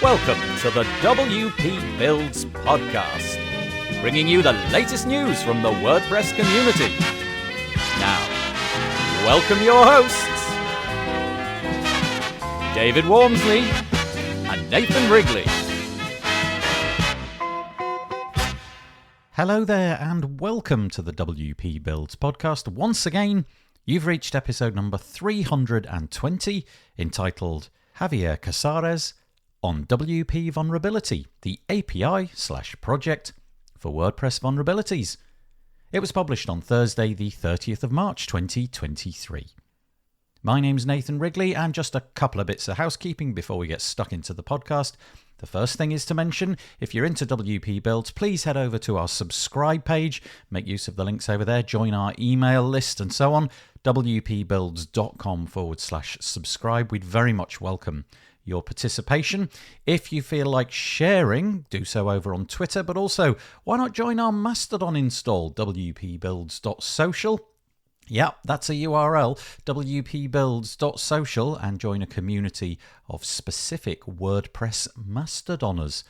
Welcome to the WP Builds podcast, bringing you the latest news from the WordPress community. Now, welcome your hosts, David Wormsley and Nathan Wrigley. Hello there and welcome to the WP Builds podcast. Once again, you've reached episode number 320, entitled Javier Casares on WP Vulnerability, the API/project for WordPress vulnerabilities. It was published on Thursday, the 30th of March, 2023. My name's Nathan Wrigley, and just a couple of bits of housekeeping before we get stuck into the podcast. The first thing is to mention, if you're into WP Builds, please head over to our subscribe page, make use of the links over there, join our email list and so on, wpbuilds.com/subscribe. We'd very much welcome your participation. If you feel like sharing, do so over on Twitter, but also why not join our Mastodon install, wpbuilds.social. Yep, that's a URL, wpbuilds.social, and join a community of specific WordPress Mastodoners.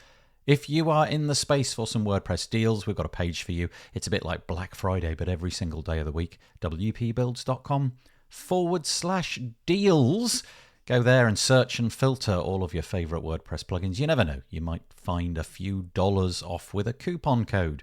If you are in the space for some WordPress deals, we've got a page for you. It's a bit like Black Friday, but every single day of the week, wpbuilds.com/deals. Go there and search and filter all of your favorite WordPress plugins. You never know, you might find a few dollars off with a coupon code.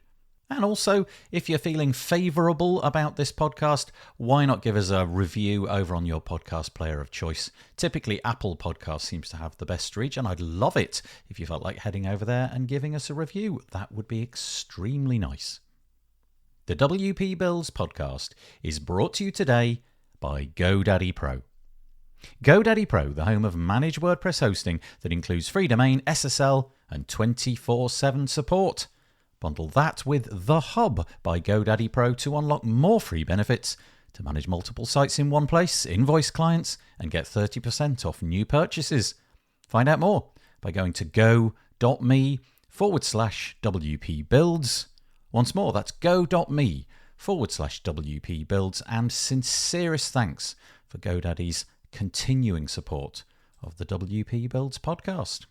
And also, if you're feeling favorable about this podcast, why not give us a review over on your podcast player of choice? Typically, Apple Podcasts seems to have the best reach, and I'd love it if you felt like heading over there and giving us a review. That would be extremely nice. The WP Builds podcast is brought to you today by GoDaddy Pro. GoDaddy Pro, the home of managed WordPress hosting that includes free domain, SSL, and 24/7 support. Bundle that with The Hub by GoDaddy Pro to unlock more free benefits, to manage multiple sites in one place, invoice clients, and get 30% off new purchases. Find out more by going to go.me/WP Builds. Once more, that's go.me/WP Builds, and sincerest thanks for GoDaddy's continuing support of the WP Builds podcast.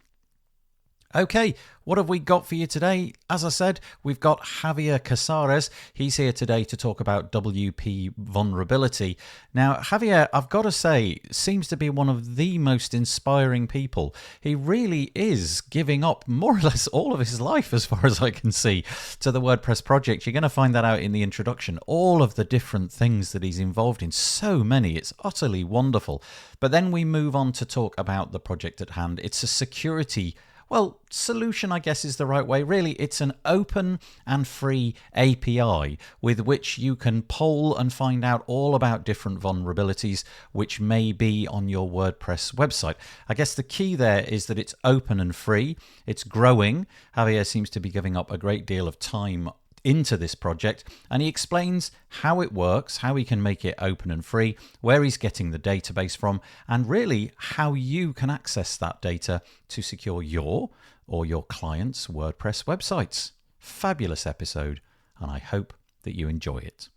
Okay, what have we got for you today? As I said, we've got Javier Casares. He's here today to talk about WP vulnerability. Now, Javier, I've got to say, seems to be one of the most inspiring people. He really is giving up more or less all of his life, as far as I can see, to the WordPress project. You're going to find that out in the introduction. All of the different things that he's involved in, so many. It's utterly wonderful. But then we move on to talk about the project at hand. It's a security solution, I guess, is the right way. Really, it's an open and free API with which you can poll and find out all about different vulnerabilities which may be on your WordPress website. I guess the key there is that it's open and free. It's growing. Javier seems to be giving up a great deal of time into this project, and he explains how it works, how he can make it open and free, where he's getting the database from, and really how you can access that data to secure your or your clients' WordPress websites. Fabulous episode, and I hope that you enjoy it.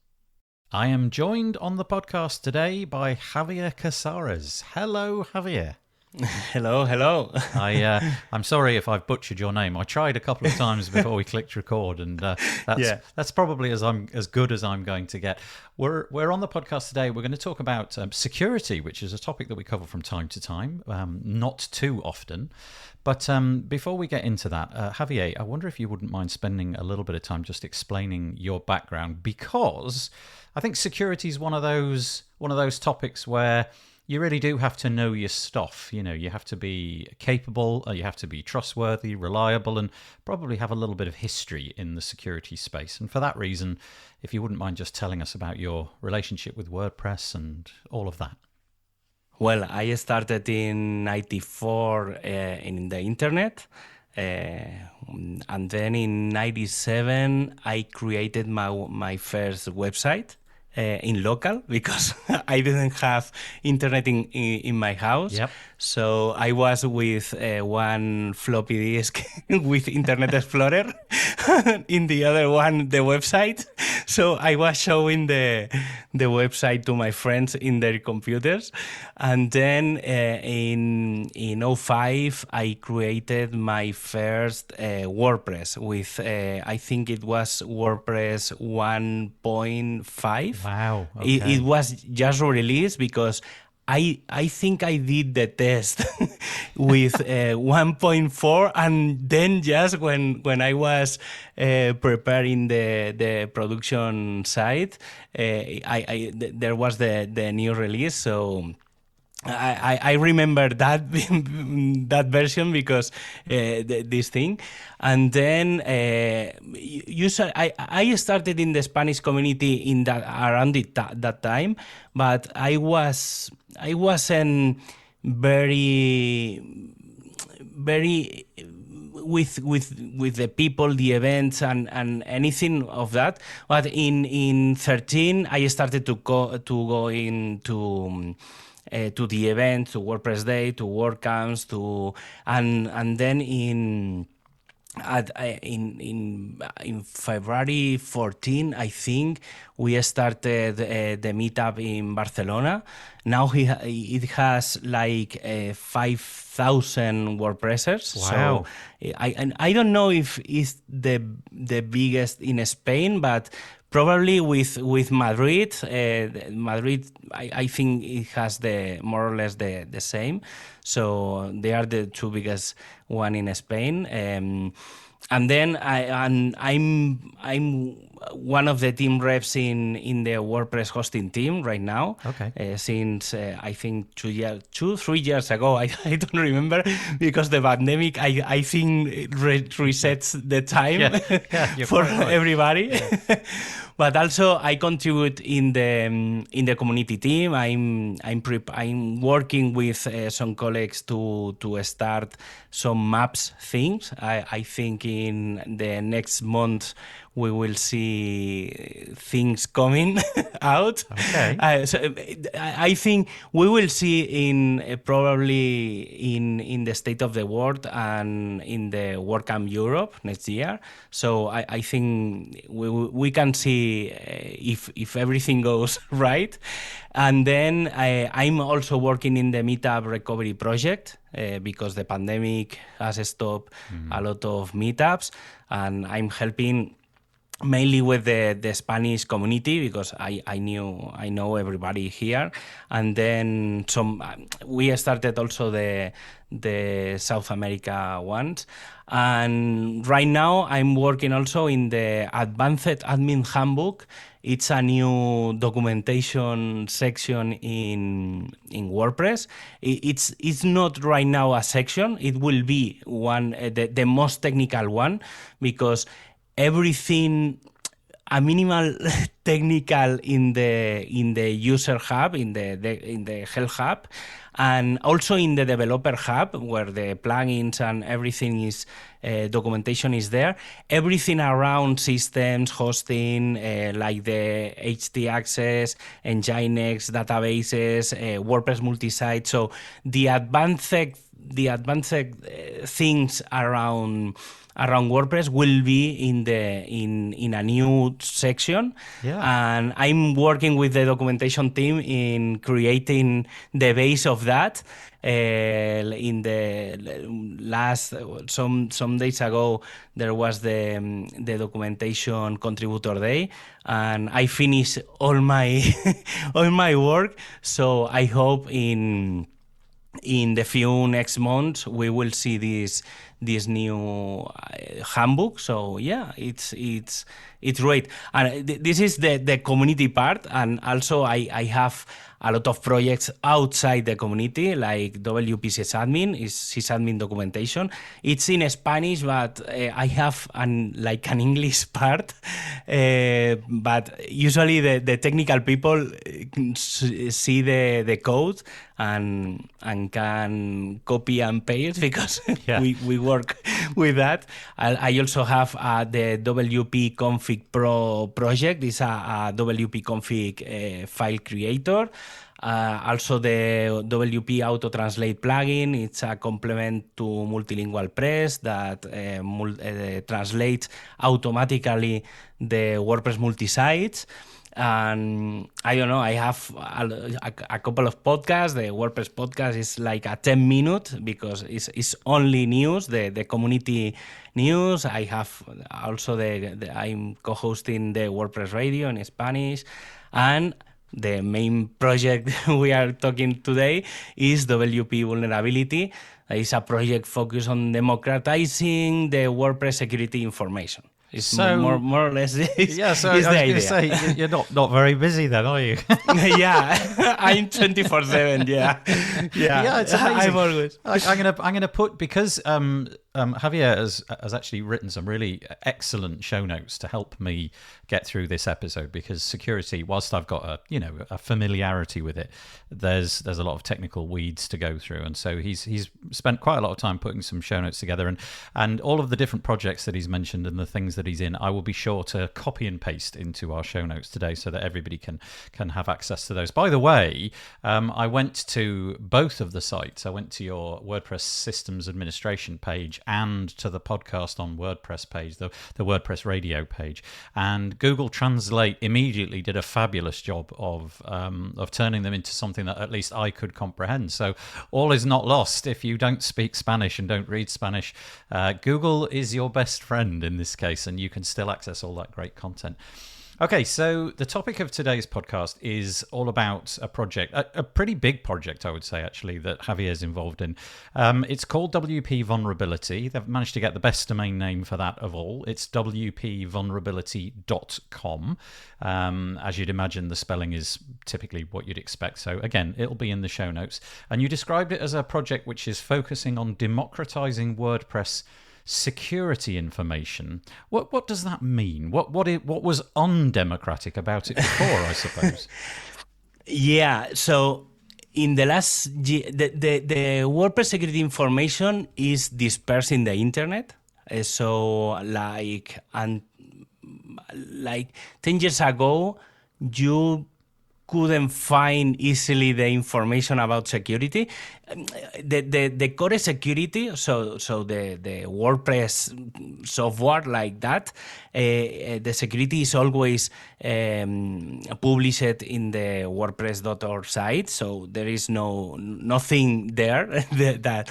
I am joined on the podcast today by Javier Casares. Hello, Javier. Hello. I'm sorry if I've butchered your name. I tried a couple of times before we clicked record, and that's probably as good as I'm going to get. We're on the podcast today. We're going to talk about security, which is a topic that we cover from time to time, not too often. But before we get into that, Javier, I wonder if you wouldn't mind spending a little bit of time just explaining your background, because I think security is one of those topics where you really do have to know your stuff. You know, you have to be capable, you have to be trustworthy, reliable, and probably have a little bit of history in the security space. And for that reason, if you wouldn't mind just telling us about your relationship with WordPress and all of that. Well, I started in 94 in the internet. And then in 97, I created my first website. In local, because I didn't have internet in my house. Yep. So I was with one floppy disk with Internet Explorer, in the other one the website. So I was showing the website to my friends in their computers, and then in '05 I created my first WordPress with I think it was WordPress 1.5. Wow. It Okay. was just released because I think I did the test with 1.4, and then just when I was preparing the production site, there was the new release. So I remember that that version because this thing, and then I started in the Spanish community in that around that time, but I wasn't very with the people, the events, and anything of that. But in 13, I started to go into to the events, to WordPress Day, to WordCamps, and then in February 14, I think we started the meetup in Barcelona. Now it has like 5,000 WordPressers. Wow. So I don't know if it's the biggest in Spain, but probably with Madrid. Madrid, I think it has the more or less the same. So they are the two biggest one in Spain. And then I'm one of the team reps in the WordPress hosting team right now. Okay. Since I think 3 years ago, I don't remember because the pandemic I think resets the time You're for quite right. everybody. Yeah. But also I contribute in the community team. I'm working with some colleagues to start some maps things. I think in the next month we will see things coming out. Okay. So I think we will see in probably in the state of the world and in the WordCamp Europe next year. So I think we can see if everything goes right. And then I'm also working in the Meetup Recovery Project because the pandemic has stopped a lot of meetups, and I'm helping mainly with the Spanish community because I know everybody here, and then we started also the South America ones, and right now I'm working also in the Advanced Admin Handbook. It's a new documentation section in WordPress. It's not right now a section. It will be one the most technical one because everything a minimal technical in the user hub, in the Help hub, and also in the developer hub where the plugins and everything is documentation is there. Everything around systems, hosting, like the HT access, Nginx databases, WordPress multi-site. So the advanced things around WordPress will be in a new section. Yeah. And I'm working with the documentation team in creating the base of that. In the last some days ago there was the documentation contributor day, and I finished all my all my work. So I hope in the few next months we will see this new handbook. So yeah, it's great. And this is the community part, and also I have a lot of projects outside the community, like WP sysadmin is sysadmin documentation. It's in Spanish, but I have an English part. But usually the technical people see the code and can copy and paste because we work with that. I also have the WP Config Pro project. It's a WP Config file creator. Also, the WP Auto Translate plugin, it's a complement to Multilingual Press that translates automatically the WordPress multi-sites. And I don't know, I have a couple of podcasts. The WordPress podcast is like a 10-minute because it's only news, the community news. I have also I'm co-hosting the WordPress radio in Spanish, and the main project we are talking today is WP Vulnerability. It's a project focused on democratizing the WordPress security information. It's more or less is, yeah, so is I was the going to idea. say, you're not very busy then, are you? Yeah, I'm 24/7. Yeah, It's amazing. I'm always. I'm gonna put, because Javier has actually written some really excellent show notes to help me get through this episode, because security, whilst I've got a familiarity with it, there's a lot of technical weeds to go through, and so he's spent quite a lot of time putting some show notes together, and all of the different projects that he's mentioned and the things that he's in, I will be sure to copy and paste into our show notes today so that everybody can have access to those. By the way, I went to both of the sites. I went to your WordPress systems administration page and to the podcast on WordPress page, the WordPress radio page, and Google Translate immediately did a fabulous job of turning them into something that at least I could comprehend. So all is not lost if you don't speak Spanish and don't read Spanish. Google is your best friend in this case, and you can still access all that great content. Okay, so the topic of today's podcast is all about a project, a pretty big project, I would say, actually, that Javier's involved in. It's called WP Vulnerability. They've managed to get the best domain name for that of all. It's wpvulnerability.com. As you'd imagine, the spelling is typically what you'd expect. So again, it'll be in the show notes. And you described it as a project which is focusing on democratizing WordPress security information. What does that mean? What was undemocratic about it before, I suppose? Yeah, so in the last year, the WordPress security information is dispersed in the internet. So like 10 years ago, you couldn't find easily the information about security. The core security, so the WordPress software like that, the security is always published in the WordPress.org site. So there is nothing there that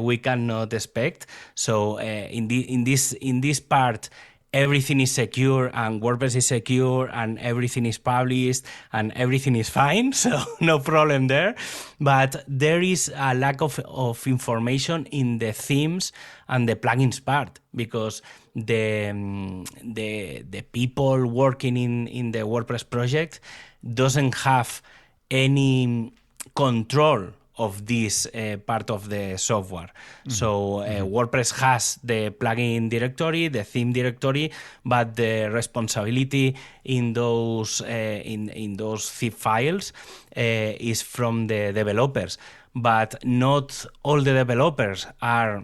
we cannot expect. So in this part, everything is secure and WordPress is secure and everything is published and everything is fine, so no problem there. But there is a lack of information in the themes and the plugins part, because the people working in the WordPress project doesn't have any control of this part of the software. Mm-hmm. So WordPress has the plugin directory, the theme directory, but the responsibility in those zip files is from the developers. But not all the developers are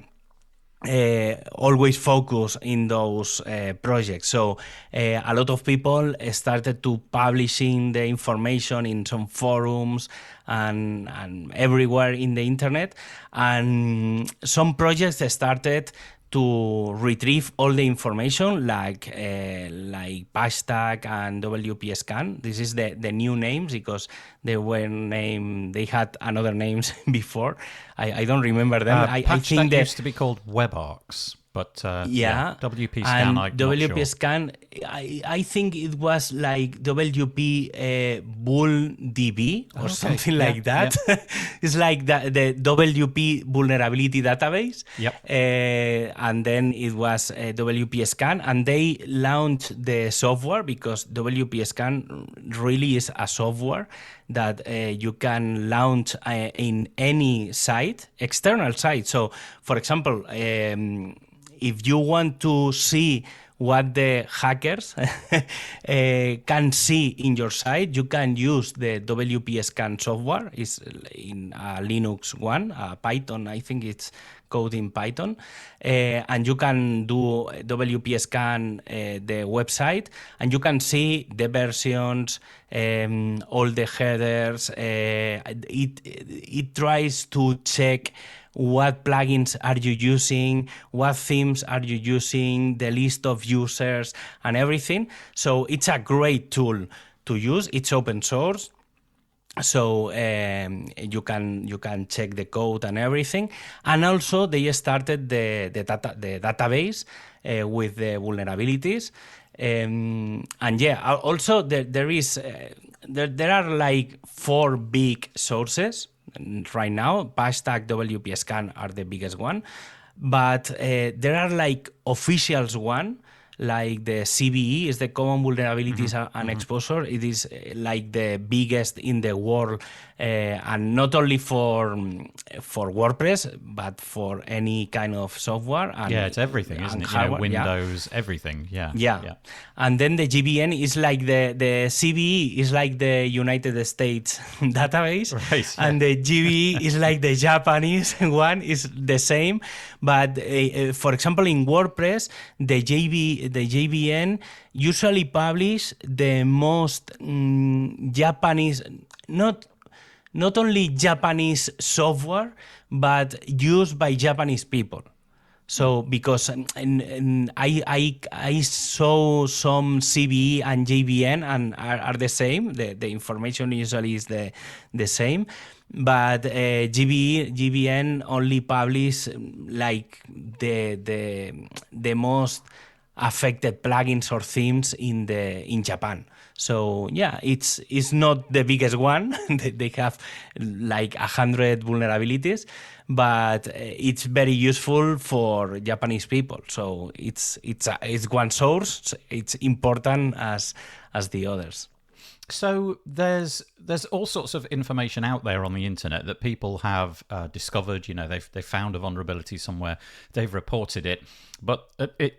always focus in those projects. So a lot of people started to publishing the information in some forums and everywhere in the internet, and some projects started to retrieve all the information like hashtag and WP scan. This is the new names, because they had another names before. I don't remember them. I think that used to be called WebArcs. But WP Scan, and I'm WP not sure. Scan, I think it was like WP VulDB or something like that. Yeah. It's like the WP vulnerability database. Yep. And then it was WP Scan, and they launched the software because WP Scan really is a software that you can launch in any site, external site. So, for example, if you want to see what the hackers can see in your site, you can use the WP Scan software. It's in Linux one, Python, I think it's code in Python, and you can do WP Scan the website, and you can see the versions, all the headers. It tries to check what plugins are you using, what themes are you using, the list of users, and everything. So it's a great tool to use. It's open source, so you can check the code and everything. And also they started the database with the vulnerabilities. And yeah, also there are like 4 big sources right now. Patchtag, WP Scan are the biggest one, but there are like officials one, like the CVE is the Common Vulnerabilities and Exposure. It is like the biggest in the world, and not only for WordPress, but for any kind of software. And, it's everything, isn't it? Hardware, Windows, everything. Yeah. And then the GVN is like the CVE is like the United States database, right, and the GVE is like the Japanese one. Is the same, but for example, in WordPress, the JVN usually publish the most Japanese, not only Japanese software, but used by Japanese people. So because I saw some CVE and JVN and are the same. The information usually is the same, but JVN only publish like the most affected plugins or themes in Japan. So yeah, it's not the biggest one. They have like 100 vulnerabilities, but it's very useful for Japanese people. So it's one source. It's important as the others. So there's all sorts of information out there on the internet that people have discovered. They've found a vulnerability somewhere, they've reported it. But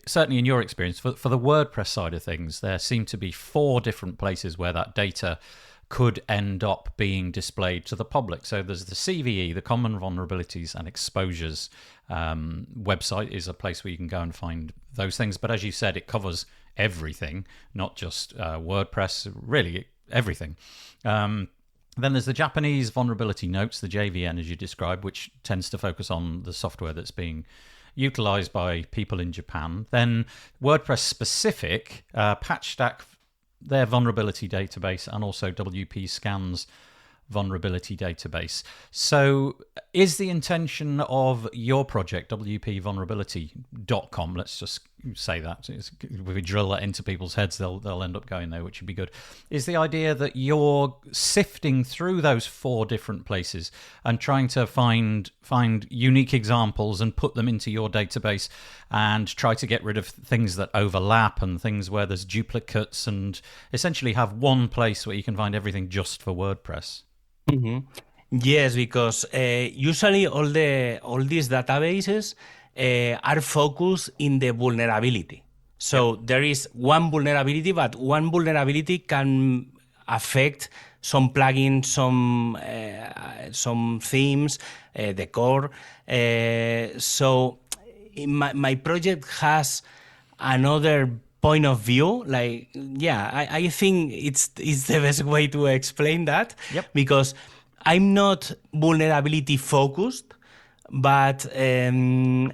certainly in your experience, for the WordPress side of things, there seem to be 4 different places where that data could end up being displayed to the public. So there's the CVE, the Common Vulnerabilities and Exposures website is a place where you can go and find those things. But as you said, it covers everything, not just WordPress, really everything. Then there's the Japanese Vulnerability Notes, the JVN as you described, which tends to focus on the software that's being utilized by people in Japan. Then WordPress specific, Patchstack, their vulnerability database, and also WP Scan's vulnerability database. So is the intention of your project, wpvulnerability.com, let's just say that, if we drill that into people's heads, they'll end up going there, which would be good, is the idea that you're sifting through those 4 different places and trying to find unique examples and put them into your database and try to get rid of things that overlap and things where there's duplicates, and essentially have one place where you can find everything just for WordPress? Mm-hmm. Yes, because usually all these databases are focused in the vulnerability. So there is one vulnerability, but one vulnerability can affect some plugins, some themes, the core. So my project has another point of view. Like, yeah, I think it's the best way to explain that. Yep. Because I'm not vulnerability focused, but plugin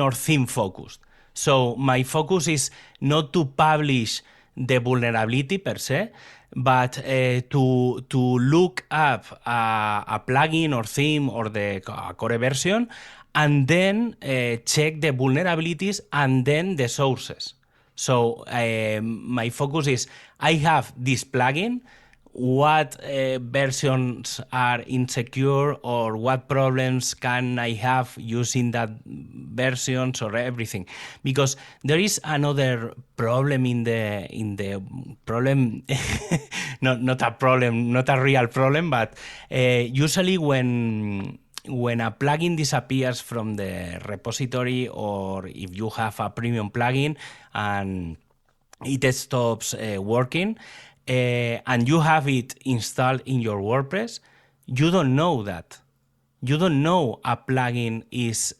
or theme focused. So my focus is not to publish the vulnerability per se, but to look up a plugin or theme or the core version, and then check the vulnerabilities and then the sources. So my focus is, I have this plugin, what versions are insecure, or what problems can I have using that versions or everything. Because there is another problem in the problem, not a problem, not a real problem, but usually when when a plugin disappears from the repository, or if you have a premium plugin and it stops working, and you have it installed in your WordPress, you don't know that. You don't know a plugin is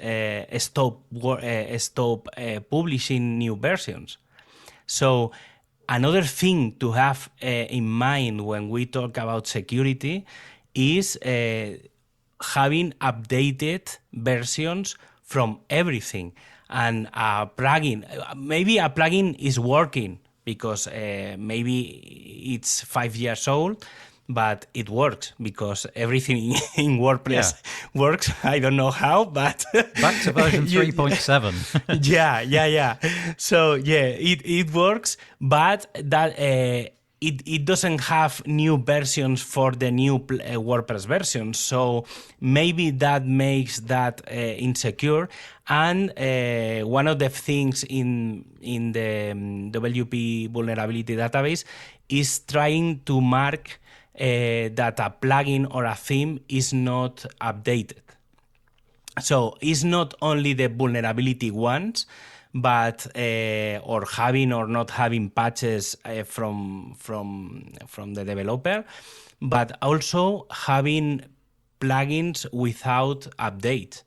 stop publishing new versions. So another thing to have in mind when we talk about security is having updated versions from everything. And a plugin, maybe a plugin is working because maybe it's 5 years old, but it works because everything in WordPress works. I don't know how, but Back to version 3.7. yeah. So it works, but that it doesn't have new versions for the new WordPress version. So maybe that makes that insecure. And one of the things in the WP vulnerability database is trying to mark that a plugin or a theme is not updated. So it's not only the vulnerability ones, but or having or not having patches from the developer, but also having plugins without update.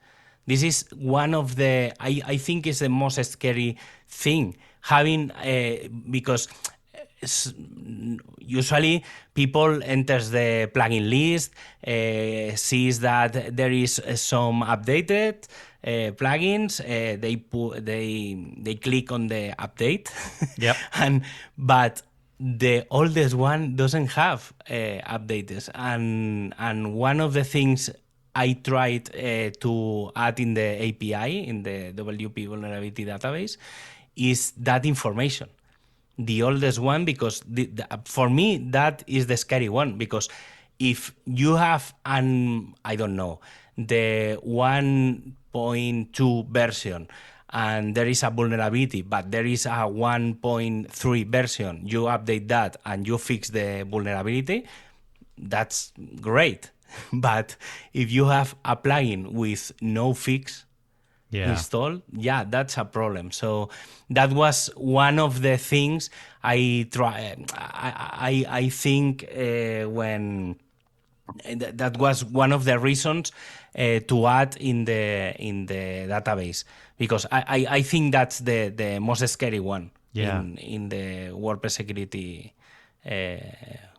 This is one of the, I think is the most scary thing, having because usually people enters the plugin list, sees that there is some updated plugins, they click on the update, but the oldest one doesn't have updates, and one of the things I tried to add in the API in the WP vulnerability database is that information. The oldest one, because for me that is the scary one, because if you have the 1.2 version and there is a vulnerability, but there is a 1.3 version, you update that and you fix the vulnerability, that's great. But if you have a plugin with no fix installed, that's a problem. So that was one of the things I think when that was one of the reasons to add in the database, because I think that's the most scary one in the WordPress security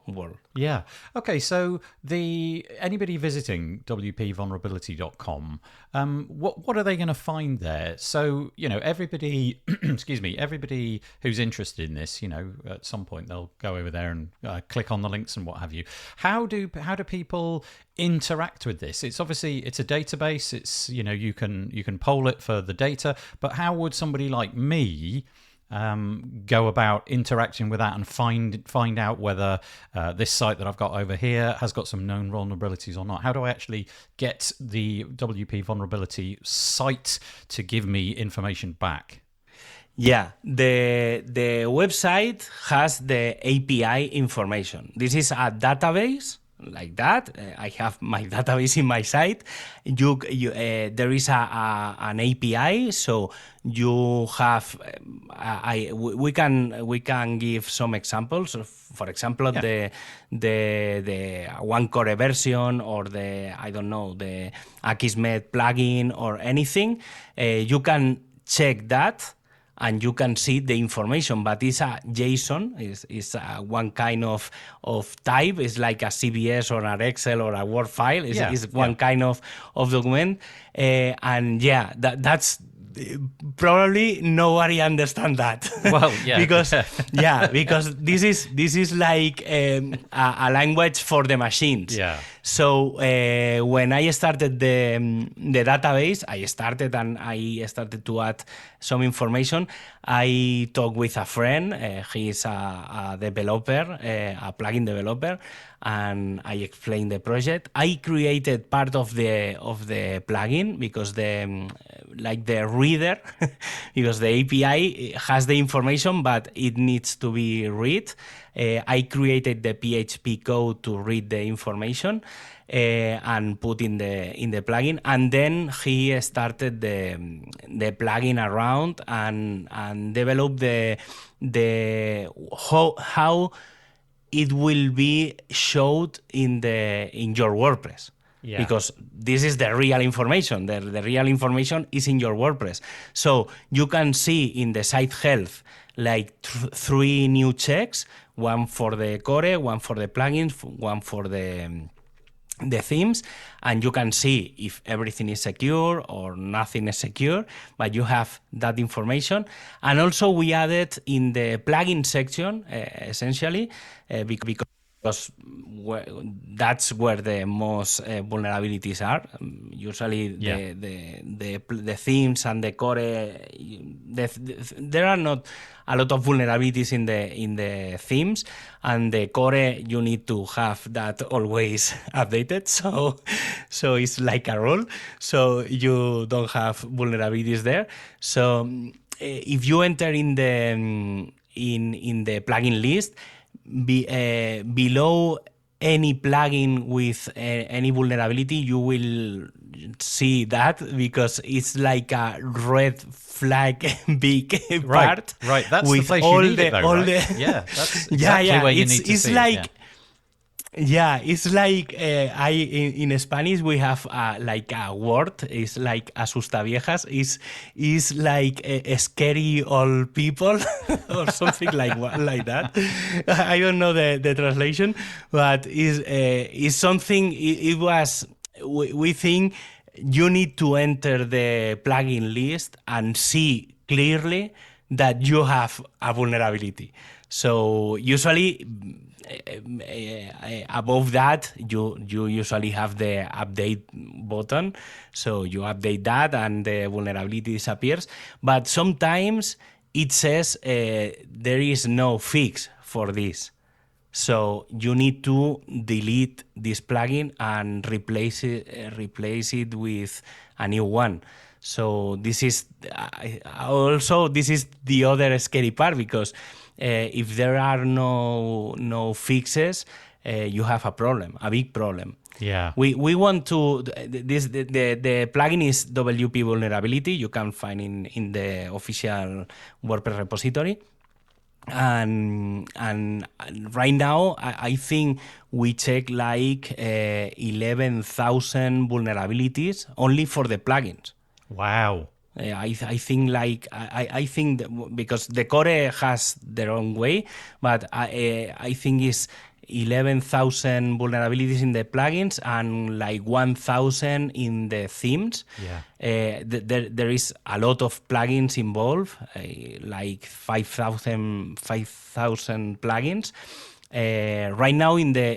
world. Yeah. Okay. So anybody visiting wpvulnerability.com, what are they going to find there? So everybody, everybody who's interested in this, at some point they'll go over there and click on the links and what have you. How do people interact with this? It's obviously it's a database. It's you can poll it for the data, but how would somebody like me go about interacting with that and find out whether this site that I've got over here has got some known vulnerabilities or not? How do I actually get the WP vulnerability site to give me information back? Yeah, the website has the API information. This is a database like that. I have my database in my site. There is an API, so you have. We can give some examples. For example, the one core version, or the Akismet plugin or anything. You can check that, and you can see the information, but it's a JSON, is one kind of type. It's like a CVS or an Excel or a Word file. It's one kind of document, and that's probably nobody understand that. Well, because this is like a language for the machines. Yeah. So when I started the database, I started to add some information. I talked with a friend. He is a developer, a plugin developer, and I explained the project. I created part of the plugin because the reader, because the API has the information, but it needs to be read. I created the PHP code to read the information. and put in the plugin, and then he started the plugin around and developed the how it will be showed in your WordPress. Yeah. Because this is the real information. The real information is in your WordPress. So you can see in the site health like 3 new checks, one for the core, one for the plugins, one for the themes, and you can see if everything is secure or nothing is secure, but you have that information. And also we added in the plugin section, essentially, because that's where the most vulnerabilities are. Usually the themes and the core, there are not a lot of vulnerabilities in the themes, and the core you need to have that always updated. So it's like a rule. So you don't have vulnerabilities there. So if you enter in the plugin list, below any plugin with any vulnerability, you will see that, because it's like a red flag big part. Right, that's with the place all you need the it, though, all right? the Yeah, that's exactly where you need to it's see like it. yeah, it's like in Spanish we have like a word. It's like asustaviejas. Is like scary old people or something like that. I don't know the translation, but is something. It was. We think you need to enter the plugin list and see clearly that you have a vulnerability. So usually above that, you usually have the update button, so you update that and the vulnerability disappears. But sometimes it says there is no fix for this, so you need to delete this plugin and replace it with a new one. So this is also this is the other scary part, because if there are no fixes, you have a problem, a big problem. Yeah. We want to the plugin is WP vulnerability. You can find in the official WordPress repository. And right now I think we check like 11,000 vulnerabilities only for the plugins. Wow. I think like I think because the core has their own way, but I think it's 11,000 vulnerabilities in the plugins and like 1,000 in the themes. Yeah. There is a lot of plugins involved, like 5,000 plugins. Right now in the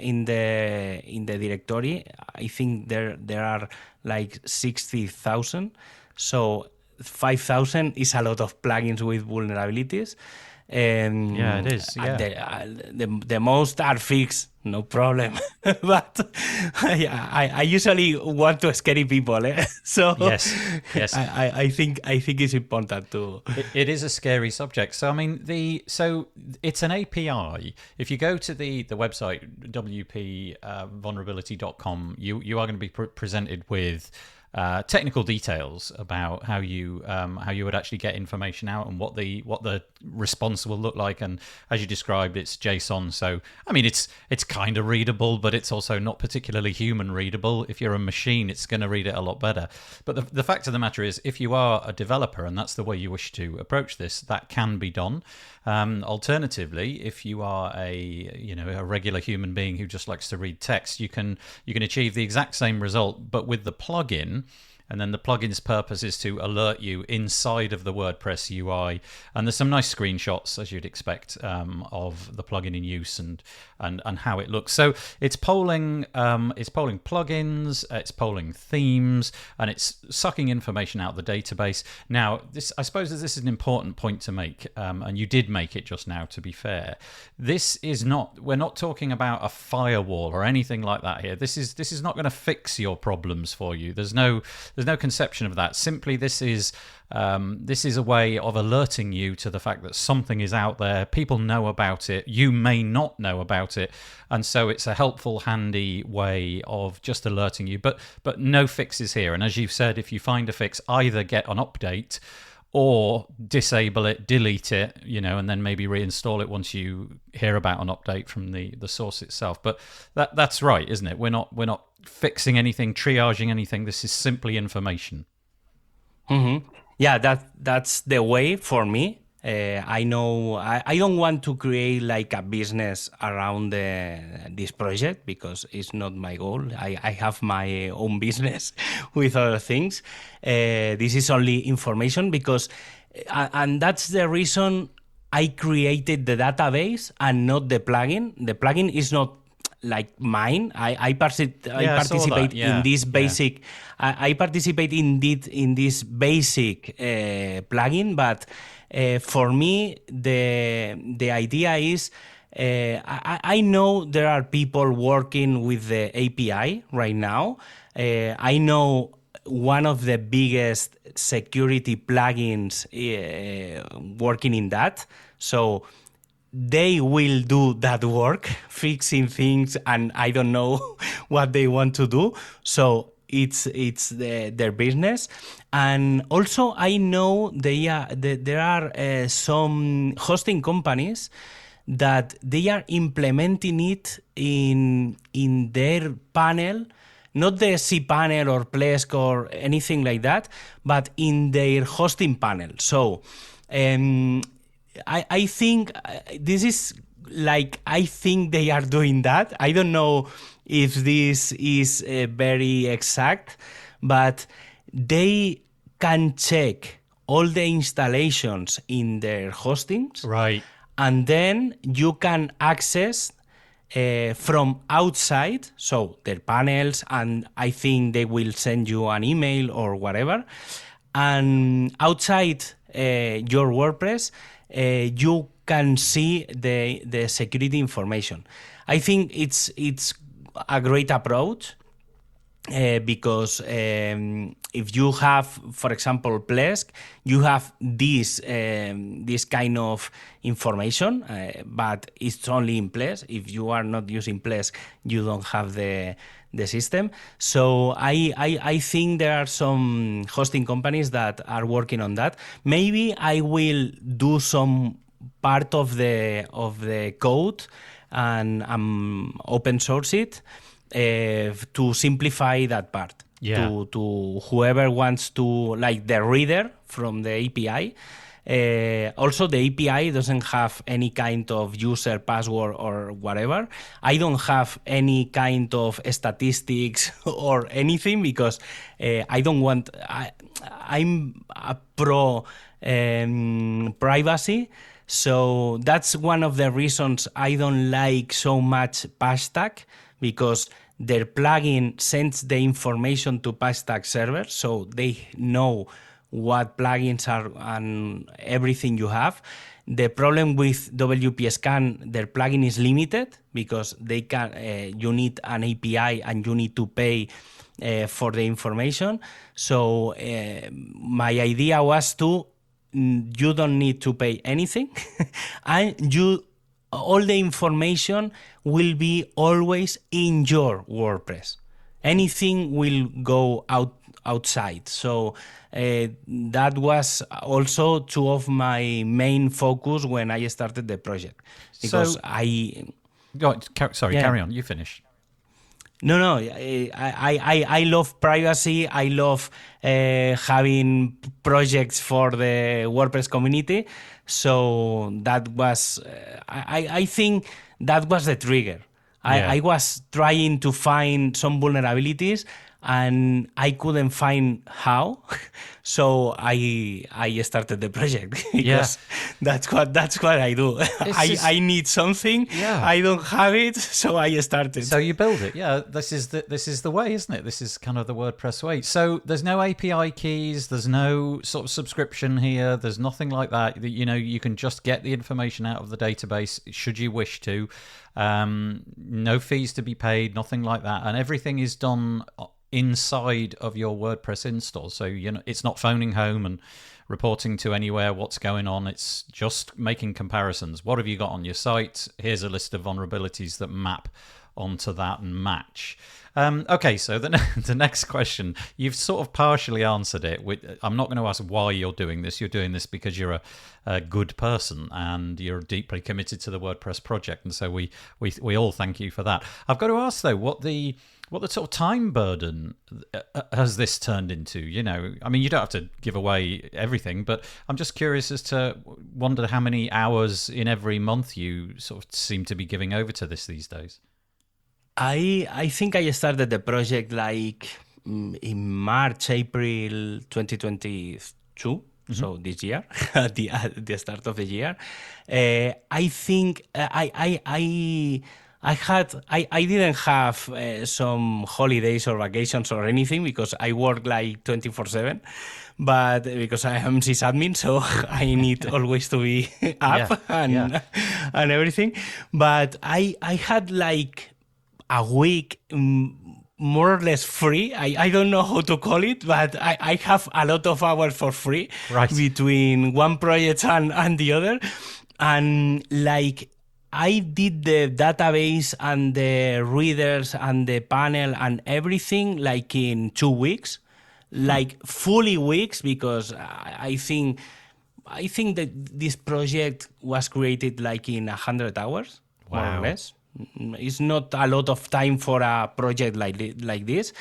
directory, I think there are like 60,000. So 5,000 is a lot of plugins with vulnerabilities. Yeah, it is. Yeah. The most are fixed, no problem. But I usually want to scare people. So Yes. I think it's important to. It is a scary subject. So I mean, so it's an API. If you go to the website wpvulnerability.com, you are going to be presented with technical details about how you would actually get information out and what the response will look like. And as you described, it's JSON, so I mean it's kind of readable, but it's also not particularly human readable. If you're a machine, it's going to read it a lot better. But the fact of the matter is, if you are a developer and that's the way you wish to approach this, that can be done. Alternatively, if you are a regular human being who just likes to read text, you can achieve the exact same result, but with the plugin. And then the plugin's purpose is to alert you inside of the WordPress UI. And there's some nice screenshots, as you'd expect, of the plugin in use and how it looks. So it's polling plugins, it's polling themes, and it's sucking information out of the database. Now, I suppose this is an important point to make, and you did make it just now, to be fair. We're not talking about a firewall or anything like that here. This is not going to fix your problems for you. There's no no conception of that. Simply, this is a way of alerting you to the fact that something is out there. People know about it. You may not know about it, and so it's a helpful, handy way of just alerting you. But no fixes here. And as you've said, if you find a fix, either get an update or disable it, delete it, and then maybe reinstall it once you hear about an update from the source itself. But that's right, isn't it? We're not fixing anything, triaging anything. This is simply information. Mm-hmm. Yeah, that's the way for me. I know I don't want to create like a business around this project because it's not my goal. I have my own business with other things. This is only information because, and that's the reason I created the database and not the plugin. The plugin is not like mine. I participate in this basic. I participate indeed in this basic plugin, but for me the idea is I know there are people working with the API right now. I know one of the biggest security plugins working in that, so they will do that work, fixing things, and I don't know what they want to do. So it's their business. And also I know there are some hosting companies that they are implementing it in their panel, not the cPanel or Plesk or anything like that, but in their hosting panel. So I think this is like, I think they are doing that. I don't know if this is very exact, but they can check all the installations in their hostings. Right. And then you can access from outside, so their panels, and I think they will send you an email or whatever. And outside your WordPress, you can see the security information. I think it's a great approach because if you have, for example, Plesk, you have this kind of information, but it's only in Plesk. If you are not using Plesk, you don't have the system. So I think there are some hosting companies that are working on that. Maybe I will do some part of the code and open source it to simplify that part. Yeah. To whoever wants to, like the reader from the API. Also, the API doesn't have any kind of user password or whatever. I don't have any kind of statistics or anything because I don't want. I'm a pro privacy, so that's one of the reasons I don't like so much Pashtag, because their plugin sends the information to Pashtag server, so they know what plugins are and everything you have. The problem with WP Scan, their plugin is limited because they can. You need an API and you need to pay for the information. So my idea was you don't need to pay anything, and all the information will be always in your WordPress. Anything will go outside. So that was also two of my main focus when I started the project. Because carry on. You finish. No. I love privacy. I love having projects for the WordPress community. So that was, I think that was the trigger. I was trying to find some vulnerabilities and I couldn't find how. So I started the project because that's what I do. I need something. Yeah. I don't have it, so I started. So you build it. Yeah, this is the way, isn't it? This is kind of the WordPress way. So there's no API keys, there's no sort of subscription here, there's nothing like that. You can just get the information out of the database should you wish to. No fees to be paid, nothing like that, and everything is done inside of your WordPress install. So it's not phoning home and reporting to anywhere what's going on. It's just making comparisons. What have you got on your site? Here's a list of vulnerabilities that map onto that and match. Okay, so the next question, you've sort of partially answered it. I'm not going to ask why you're doing this. You're doing this because you're a good person and you're deeply committed to the WordPress project, and so we all thank you for that. I've got to ask though, what the sort of time burden has this turned into? I mean, you don't have to give away everything, but I'm just curious as to wonder how many hours in every month you sort of seem to be giving over to this these days. I think I started the project like in March, April 2022. So this year, at the start of the year, I think I didn't have some holidays or vacations or anything because I work like 24/7. But because I am sysadmin, so I need always to be up and everything. But I had like a week more or less free. I don't know how to call it, but I have a lot of hours for free between one project and the other. And like I did the database and the readers and the panel and everything like in 2 weeks, like fully weeks, because I think that this project was created like in 100 hours, more or less. It's not a lot of time for a project like this.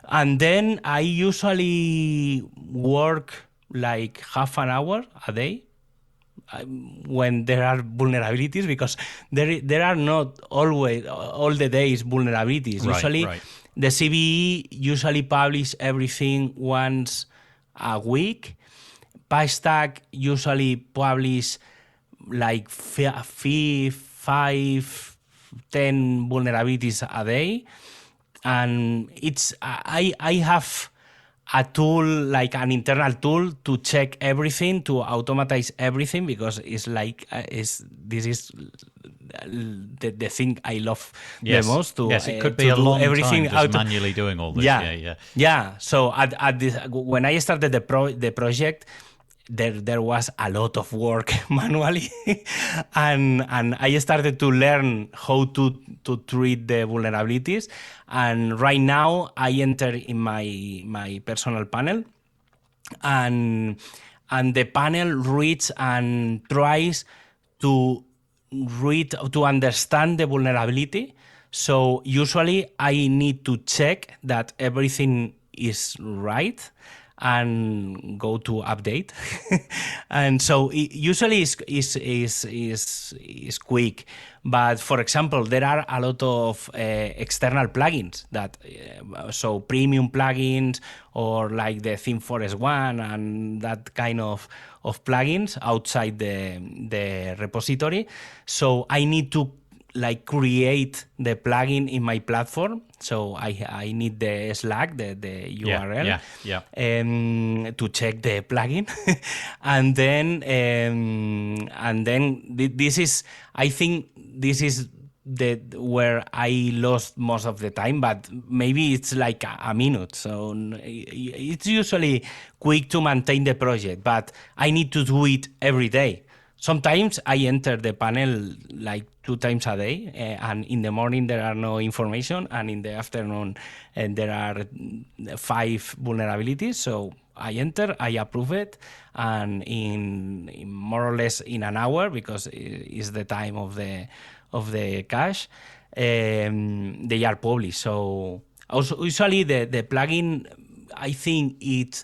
And then I usually work like half an hour a day when there are vulnerabilities, because there are not always all the days vulnerabilities. Usually the CVE usually publish everything once a week. PyStack usually publish like 5-10 vulnerabilities a day, and I have a tool, like an internal tool, to check everything, to automatize everything, because it's like this is the thing I love the most. Yes, it could be a long time just manually doing all this. Yeah. So when I started the project, there was a lot of work manually, and I started to learn how to treat the vulnerabilities. And right now I enter in my personal panel, and the panel reads and tries to understand the vulnerability. So usually I need to check that everything is right and go to update. And so it usually is quick. But for example, there are a lot of external plugins that so premium plugins, or like the ThemeForest one and that kind of plugins outside the repository. So I need to like create the plugin in my platform. So I need the Slack, the URL, to check the plugin. and then this is, I think this is where I lost most of the time, but maybe it's like a minute. So it's usually quick to maintain the project, but I need to do it every day. Sometimes I enter the panel like 2 times a day, and in the morning there are no information, and in the afternoon there are 5 vulnerabilities. So I enter, I approve it, and in more or less in an hour, because it's the time of the cache, they are published. So also usually the plugin, I think it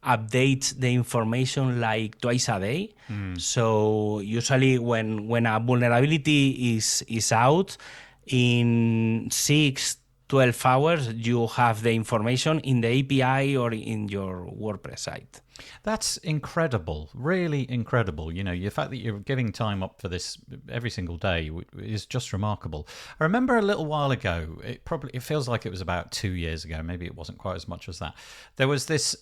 updates the information like twice a day. So usually when a vulnerability is out, in 6-12 hours you have the information in the API or in your WordPress site. That's incredible, really incredible. You know, the fact that you're giving time up for this every single day is just remarkable. I remember a little while ago, it feels like it was about 2 years ago, maybe it wasn't quite as much as that. There was this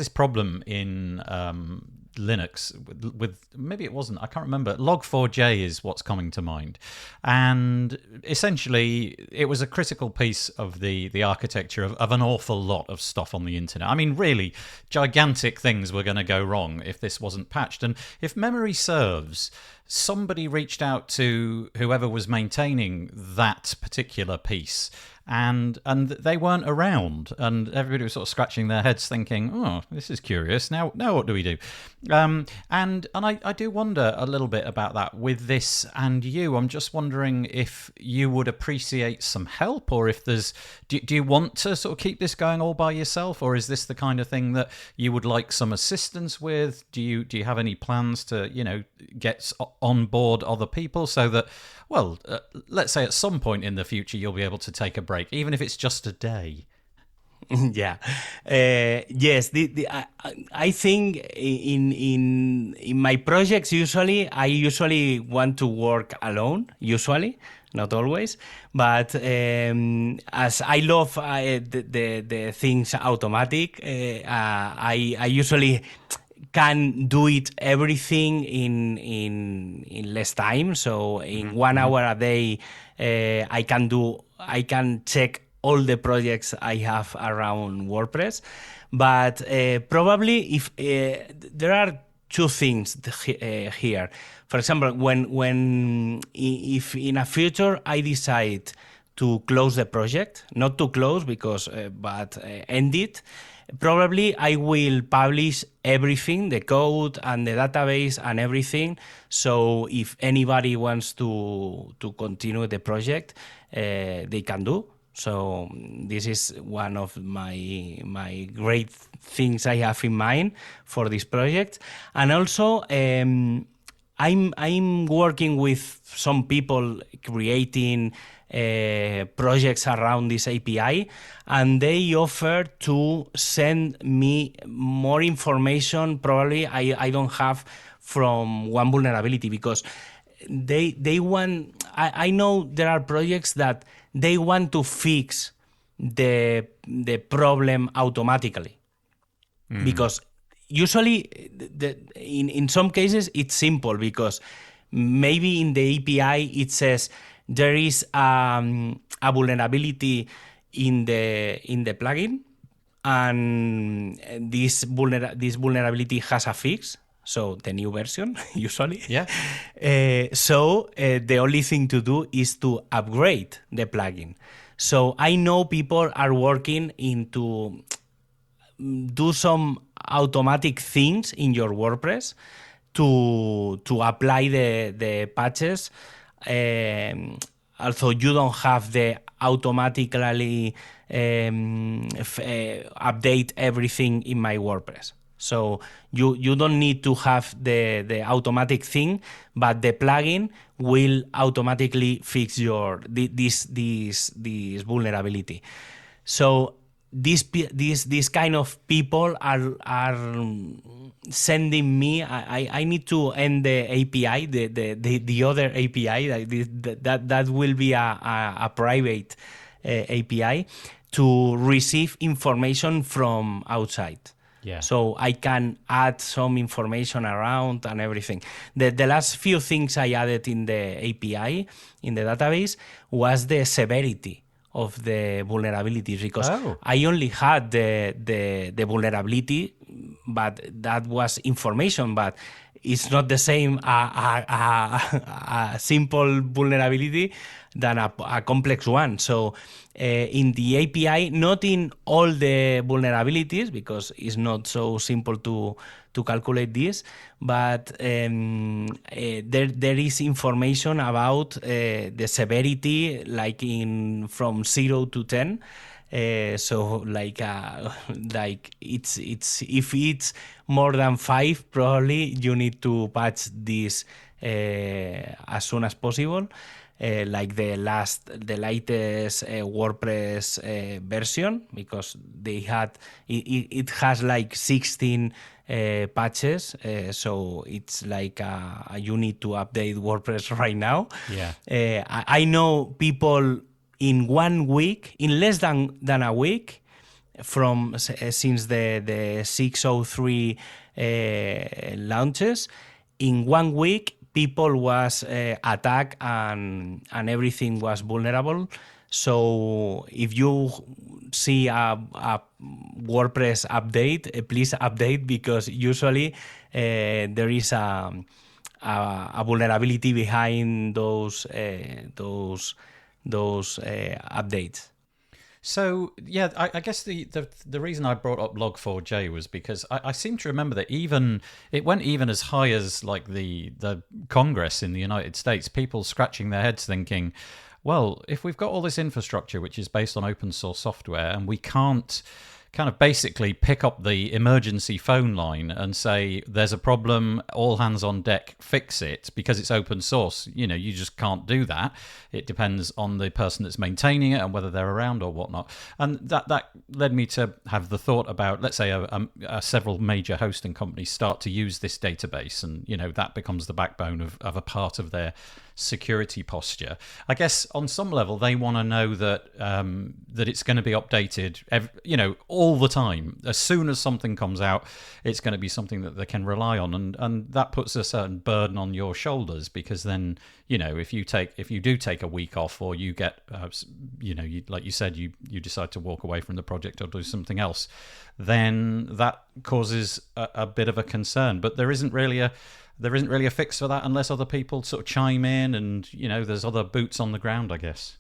problem in Linux with maybe it wasn't, I can't remember. Log4j is what's coming to mind, and essentially it was a critical piece of the architecture of an awful lot of stuff on the internet. I mean, really gigantic things were going to go wrong if this wasn't patched. And if memory serves, somebody reached out to whoever was maintaining that particular piece, and they weren't around, and everybody was sort of scratching their heads thinking, oh, this is curious, now what do we do? And I do wonder a little bit about that with this. And I'm just wondering if you would appreciate some help, or if there's do you want to sort of keep this going all by yourself, or is this the kind of thing that you would like some assistance with? Do you have any plans to get on board other people so that, well, let's say at some point in the future you'll be able to take a break, even if it's just a day? Yeah. Yes. I think in my projects I usually want to work alone. Usually, not always, but as I love the things automatic, I usually can do it everything in less time. So in 1 hour a day, I can check all the projects I have around WordPress. But probably if there are two things here. For example, if in a future I decide to close the project, not to close but end it, probably I will publish everything, the code and the database and everything. So if anybody wants to continue the project, they can do. So this is one of my great things I have in mind for this project. And also, I'm working with some people creating projects around this API, and they offer to send me more information. Probably I don't have from one vulnerability, because they want. I know there are projects that they want to fix the problem automatically, because usually in some cases it's simple, because maybe in the API it says there is a vulnerability in the plugin, and this vulnerability has a fix. So the new version, usually. Yeah. So the only thing to do is to upgrade the plugin. So I know people are working into do some automatic things in your WordPress to apply the patches. Also, you don't have the automatically update everything in my WordPress. So you don't need to have the automatic thing, but the plugin will automatically fix this vulnerability. So these kind of people are sending me. I need to end the API, the other API that will be a private API to receive information from outside. Yeah. So I can add some information around and everything. The last few things I added in the API, in the database, was the severity of the vulnerabilities, because I only had the vulnerability, but that was information, but it's not the same a simple vulnerability than a complex one. So in the API, not in all the vulnerabilities, because it's not so simple to calculate this, but there is information about the severity, like from 0 to 10. So like it's if it's more than 5, probably you need to patch this as soon as possible. Like the latest WordPress version, because they had it has like 16 patches, so it's like you need to update WordPress right now. Yeah. I know people in 1 week, in less than a week, since the 603 launches. In 1 week, people was attacked and everything was vulnerable. So if you see a WordPress update, please update, because usually there is a vulnerability behind those updates. So yeah, I guess the reason I brought up Log4j was because I seem to remember that it went even as high as like the Congress in the United States, people scratching their heads thinking, well, if we've got all this infrastructure which is based on open source software and we can't kind of basically pick up the emergency phone line and say there's a problem, all hands on deck, fix it, because it's open source. You know, you just can't do that. It depends on the person that's maintaining it and whether they're around or whatnot. And that led me to have the thought about, let's say several major hosting companies start to use this database, and you know that becomes the backbone of a part of their security posture. I guess on some level they want to know that it's going to be updated, all the time. As soon as something comes out, it's going to be something that they can rely on, and that puts a certain burden on your shoulders, because then if you do take a week off, or you get like you said, you decide to walk away from the project or do something else, then that causes a bit of a concern. But there isn't really a fix for that unless other people sort of chime in, and there's other boots on the ground, I guess.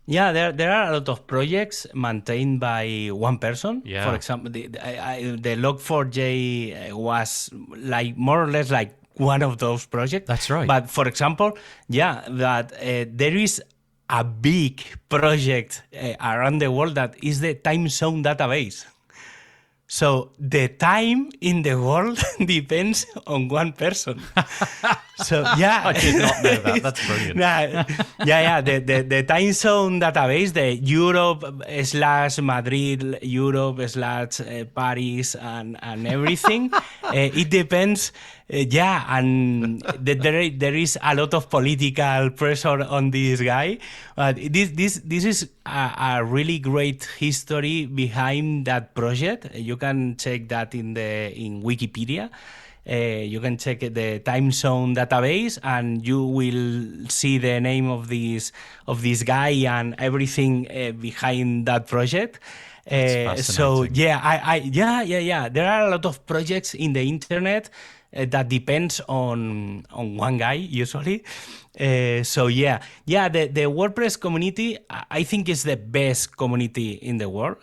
Yeah, there are a lot of projects maintained by one person. Yeah. For example, the Log4j was like more or less like one of those projects. That's right. But for example, that there is a big project around the world that is the time zone database. So the time in the world depends on one person. So yeah, I did not know that. That's brilliant. The time zone database, the Europe/Madrid, Europe/Paris, and everything. It depends. And there is a lot of political pressure on this guy. This is a really great history behind that project. You can check that in Wikipedia. You can check the time zone database, and you will see the name of this guy and everything behind that project. So yeah, there are a lot of projects in the internet that depends on one guy usually. The WordPress community, I think, is the best community in the world.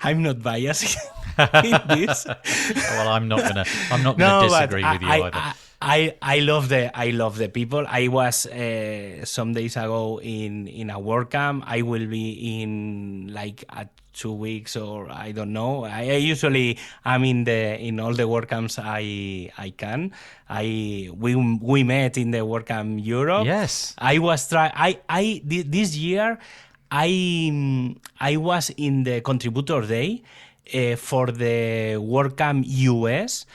I'm not biased in this. Well, I'm not gonna disagree with you either. I love the people. I was some days ago in a WordCamp. I will be in like 2 weeks, or I don't know. I usually am in all the WordCamps I can. We met in the WordCamp Europe. Yes. This year I was in the contributor day for the WordCamp US,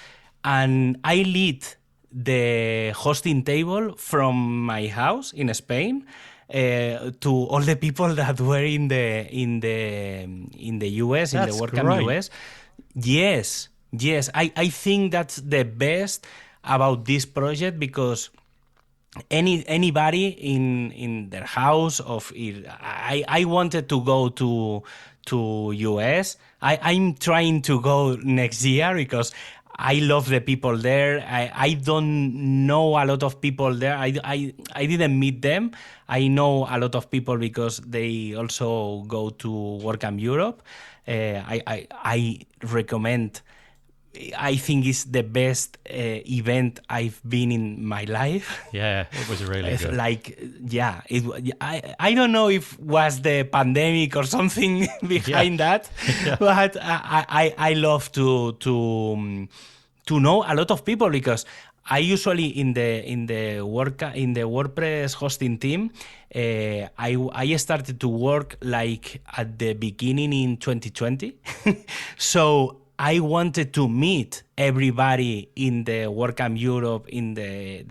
and I lead the hosting table from my house in Spain to all the people that were in the US, in the WordCamp US. Yes. I think that's the best about this project, because anybody in their house I wanted to go to US. I'm trying to go next year because I love the people there. I don't know a lot of people there. I didn't meet them. I know a lot of people because they also go to WordCamp Europe. I recommend. I think it's the best event I've been in my life. Yeah, it was really good. I don't know if it was the pandemic or something behind that, but I love to know a lot of people, because I usually in the WordPress hosting team, I started to work like at the beginning in 2020, so I wanted to meet everybody in the WordCamp Europe, in the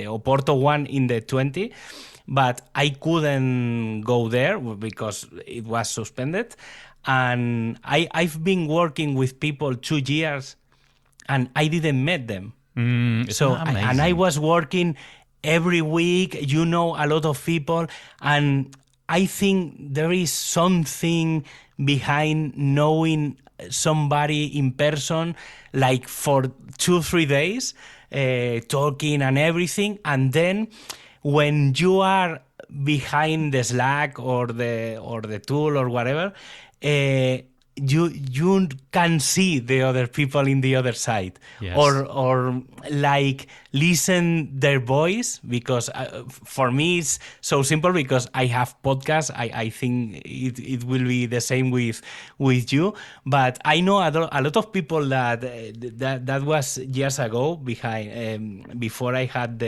Oporto one in the 20, but I couldn't go there because it was suspended. And I've been working with people 2 years and I didn't meet them. Isn't that amazing? I was working every week, a lot of people, and I think there is something behind knowing somebody in person, like for 2-3 days, talking and everything, and then when you are behind the Slack or the tool or whatever, you can see the other people in the other side. Yes. Or like listen their voice, because for me it's so simple because I have podcasts. I think it will be the same with you, but I know a lot of people that was years ago behind before I had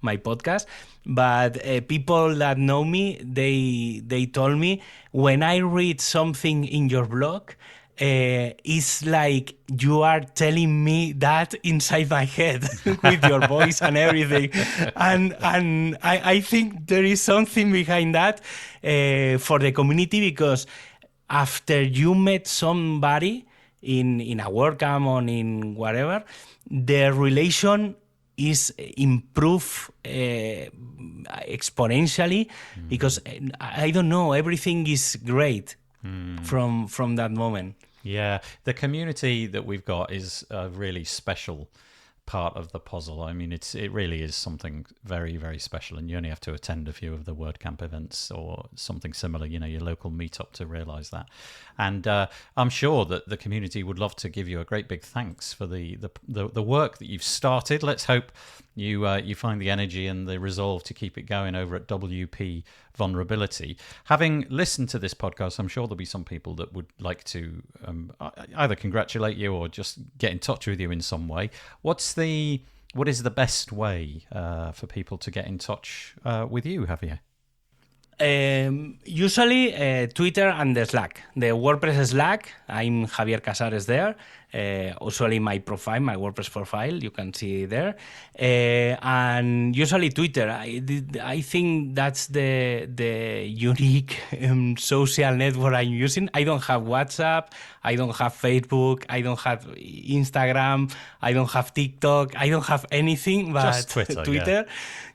my podcast. But people that know me, they told me when I read something in your blog, it's like you are telling me that inside my head with your voice and everything. And I think there is something behind that for the community, because after you met somebody in a WordCamp or in whatever, the relation is improved exponentially, because I don't know, everything is great from that moment. Yeah, the community that we've got is a really special part of the puzzle. I mean, it really is something very, very special, and you only have to attend a few of the WordCamp events or something similar, your local meetup, to realize that. And I'm sure that the community would love to give you a great big thanks for the work that you've started. Let's hope you find the energy and the resolve to keep it going over at WP Vulnerability. Having listened to this podcast, I'm sure there'll be some people that would like to either congratulate you or just get in touch with you in some way. What is the best way for people to get in touch with you, Javier? Usually Twitter and the Slack. The WordPress Slack, I'm Javier Casares there. Usually my WordPress profile, you can see there. And usually Twitter. I think that's the unique social network I'm using. I don't have WhatsApp, I don't have Facebook, I don't have Instagram, I don't have TikTok, I don't have anything but just Twitter.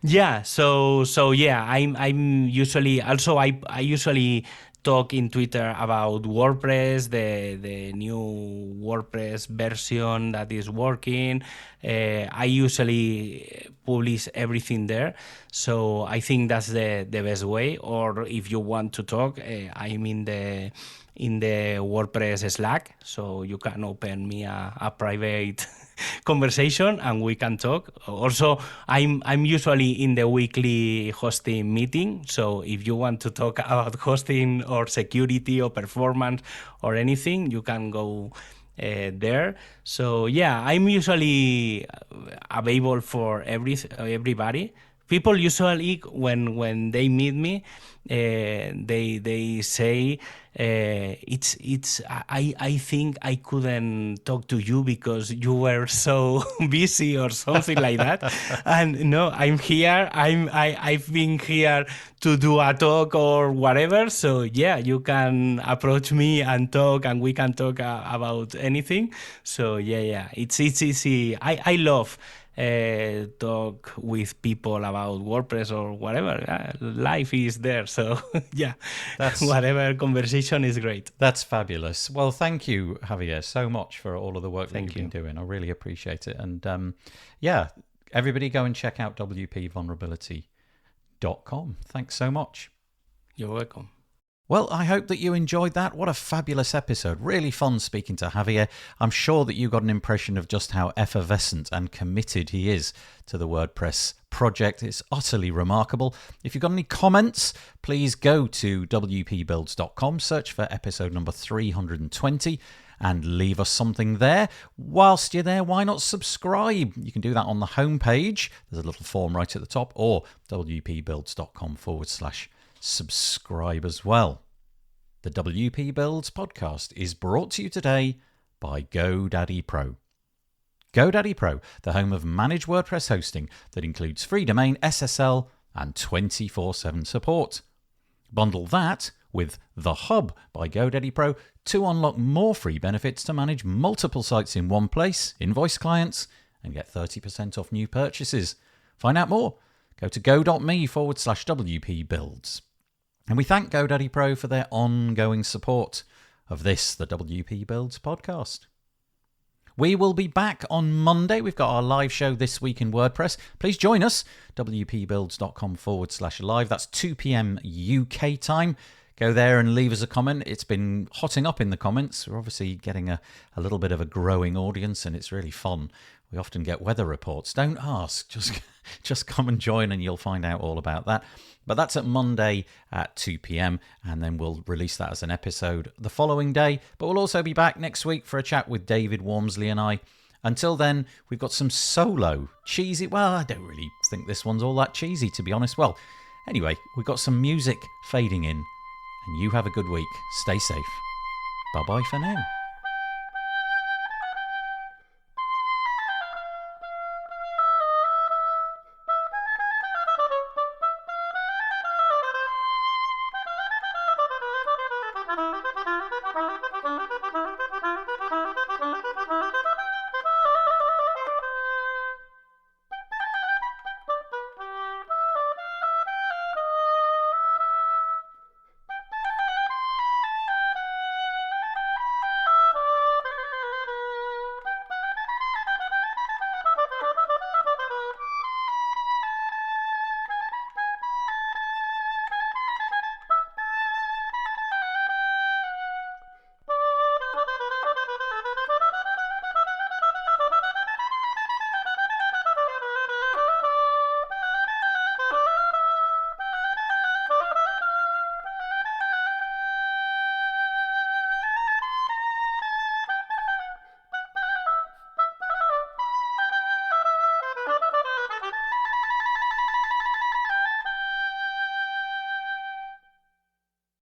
Yeah. So yeah, I'm usually also I usually talk in Twitter about WordPress, the new WordPress version that is working. I usually publish everything there, so I think that's the best way. Or if you want to talk, I'm in the WordPress Slack, so you can open me a private conversation and we can talk. Also, I'm usually in the weekly hosting meeting, so if you want to talk about hosting or security or performance or anything, you can go there. So yeah, I'm usually available for everybody. People usually when they meet me, they say I think I couldn't talk to you because you were so busy or something like that. And no, I'm here. I've been here to do a talk or whatever. So yeah, you can approach me and talk, and we can talk about anything. So yeah, it's easy. I love talk with people about WordPress or whatever. Life is there, so yeah, whatever conversation is great. That's fabulous. Well, thank you, Javier, so much for all of the work that you've been doing. I really appreciate it. And yeah, everybody go and check out wpvulnerability.com. Thanks so much. You're welcome. Well, I hope that you enjoyed that. What a fabulous episode. Really fun speaking to Javier. I'm sure that you got an impression of just how effervescent and committed he is to the WordPress project. It's utterly remarkable. If you've got any comments, please go to wpbuilds.com, search for episode number 320, and leave us something there. Whilst you're there, why not subscribe? You can do that on the homepage. There's a little form right at the top, or wpbuilds.com/subscribe as well. The WP Builds podcast is brought to you today by GoDaddy Pro. GoDaddy Pro, the home of managed WordPress hosting that includes free domain, SSL, and 24/7 support. Bundle that with The Hub by GoDaddy Pro to unlock more free benefits to manage multiple sites in one place, invoice clients, and get 30% off new purchases. Find out more. Go to go.me/WP Builds. And we thank GoDaddy Pro for their ongoing support of this, the WP Builds podcast. We will be back on Monday. We've got our live show this week in WordPress. Please join us, wpbuilds.com/live. That's 2 p.m. UK time. Go there and leave us a comment. It's been hotting up in the comments. We're obviously getting a little bit of a growing audience, and it's really fun. We often get weather reports. Don't ask. Just come and join and you'll find out all about that. But that's at Monday at 2 p.m. and then we'll release that as an episode the following day. But we'll also be back next week for a chat with David Wormsley and I. Until then, we've got some solo cheesy. Well, I don't really think this one's all that cheesy, to be honest. Well, anyway, we've got some music fading in. And you have a good week. Stay safe. Bye-bye for now.